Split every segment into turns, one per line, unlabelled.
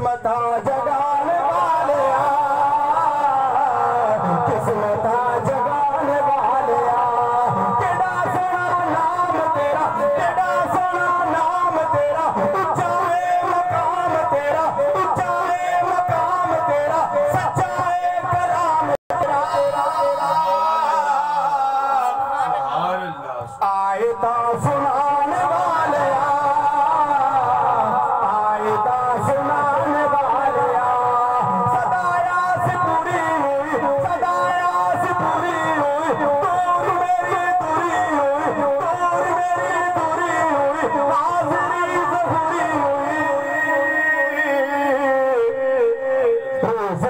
किस्मत जगाने वाले किस्मत जगाने वाले केड़ा सोना नाम तेरा केड़ा सोना नाम तेरा ऊंचा है मकाम तेरा ऊंचा है मकाम तेरा सच्चा है कलाम तेरा आयता सुनाने वाले आयता सुनाने वाले सदाया से पूरी हुई सदाया से पूरी हुई दूर मेरी दूरी हुई दूर मेरी दूरी हुई हाज़िरी ज़हूरी हुई रोज़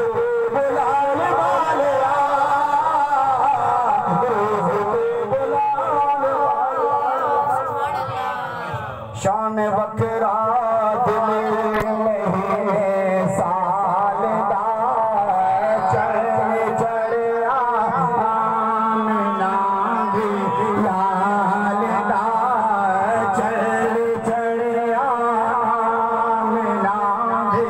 बुलाने वाले शान बकरा दिल महीने साल दा चढ़ चढ़िया आमना भी लाल दा चढ़ चढ़िया आमना भी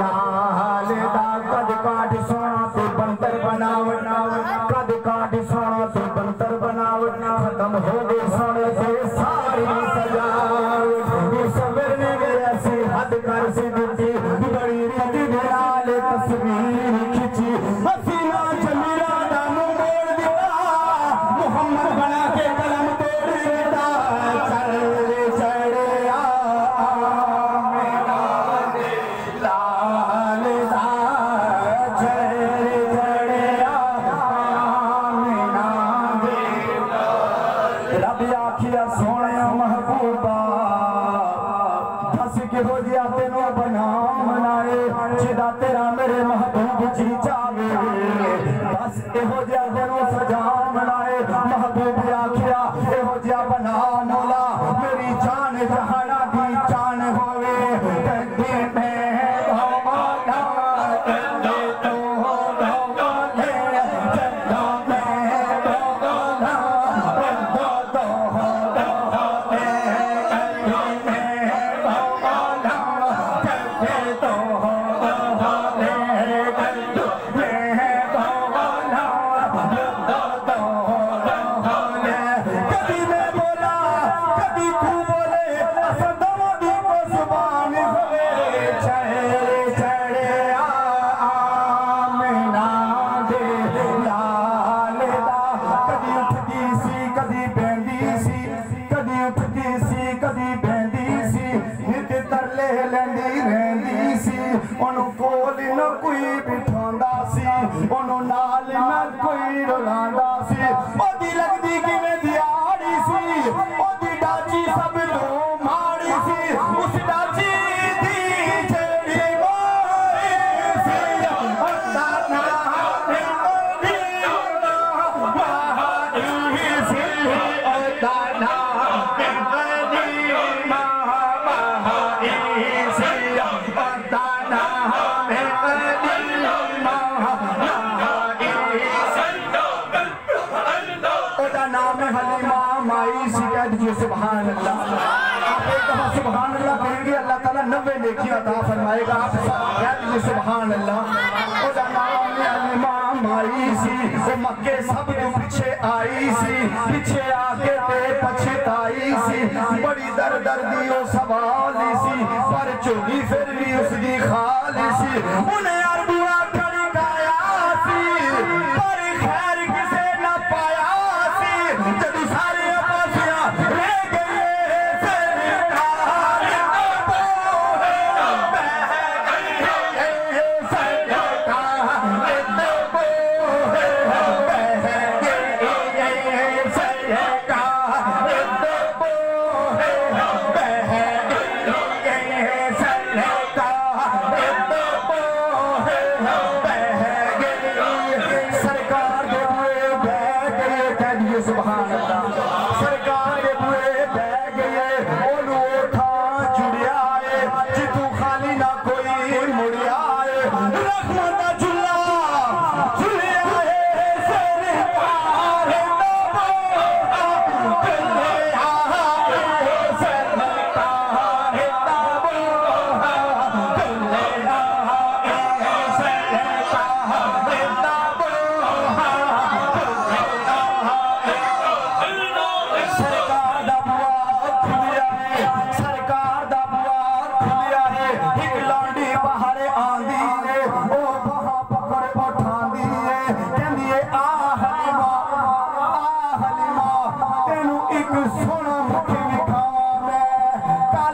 लाल दा कद काट सोना तू बंतर बनावट कद काट सोना तू बंतर बनावट खत्म हो गई सोने से सारी सजावट सवरने गया सी हद कर सी दी बड़ी रीत नाल तस्वीर खिंची हसीना जमीरा दा मुंह मोड़ दिया मोहम्मद बना के कलम तोड़ देता चढ़ चढ़िया आमना दे लाल दा चढ़ चढ़िया आमना दे रब आखिया सोने महबूबा हो जिया तेनो बना मनाए जिदा तेरा मेरे महबूब जी जावे बस एहो जिया तेनो सजा मनाए महबूब आखिया एहो जिया बना मौला मेरी जान जहाना की जान होवे कंधे में भौला कंधे तो हो भौले जन्नों में भौला कंधे तो हो भौले कंधे में कोई बिठांदा सी ओनू नाल ना कोई रुलांदा सी ओदी लगदी किवें दिहाड़ी सी ओदी डाची सब तो माड़ी सी उस डाची दी जेड़ी मोरी सी ओदा नाम ओदी महादी सी ओदा नाम ओदी महादी सी ओदा नाम सुभान अल्लाह आप एक दफा सुभान अल्लाह कहेंगे अल्लाह ताला 90 नेकियां अता फरमाएगा आप कह दीजिए सुभान अल्लाह ओदा नाम अलीमा माई सी वो मक्के सब तो पीछे आई सी पीछे आके ते पछताई सी बड़ी दर्दी ओ सवाल सी पर चोली फिर भी उसकी खाली सी उन्हें अरबुआ खड़काया सी पर खैर किसे न पाया सी जब सारे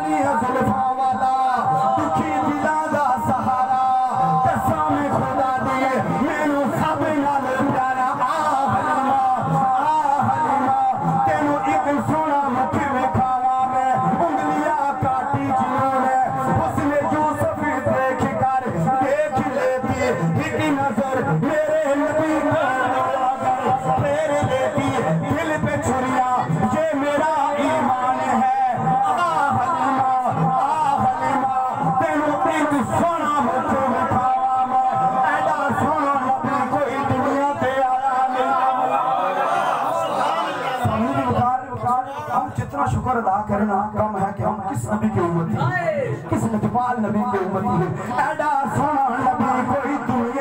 काली जुल्फा वाला दुखी दिला दा सहारा कसम खुदा दी मैनू सब नाल प्यारा हलीमा तेनू एक सोना मुख विखावा मैं उंगलियां काटी जिन्होंने उसने यूसुफ देख कर देख लेती एक नजर मेरे नबी को फेर लेती दिल पे छुरिया ये मेरा ईमान है हलीमा तेनू एक सोना मुख विखावा मैं ऐसा सोना नबी कोई दुनिया ते आया नहीं। हम जितना शुक्र अदा करना कम है कि हम किस नबी के उम्मती किस लजपाल नबी के उम्मती है। ऐसा सोना नबी कोई दुनिया